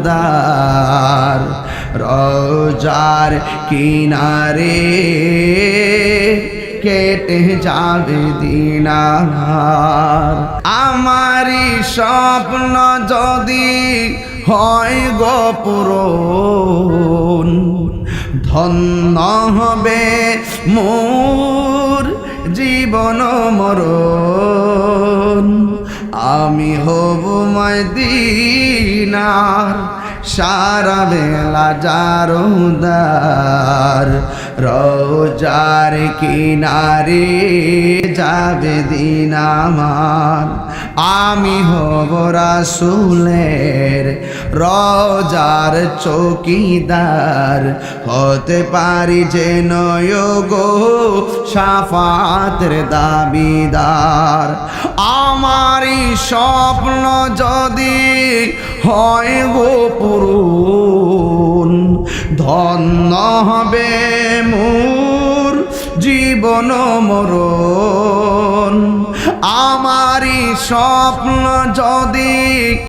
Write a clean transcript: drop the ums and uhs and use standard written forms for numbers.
দার রোজার কিনারে কেটে যাবে দিনার। আমারি স্বপ্ন যদি হয় গো পূরণ, ধন্য হবে মোর জীবন মরণ। আমি হব মদিনার সারা বেলা জারদার রোজার কিনারে যাবে দিন আমার। আমি হব রাসূলের রোজার চৌকিদার, হতে পারি যেন গো শাফাতের দাবিদার। আমারই স্বপ্ন যদি হয় গো পূরণ, ধন্য হবে মোর জীবন মরণ। আমারই স্বপ্ন যদি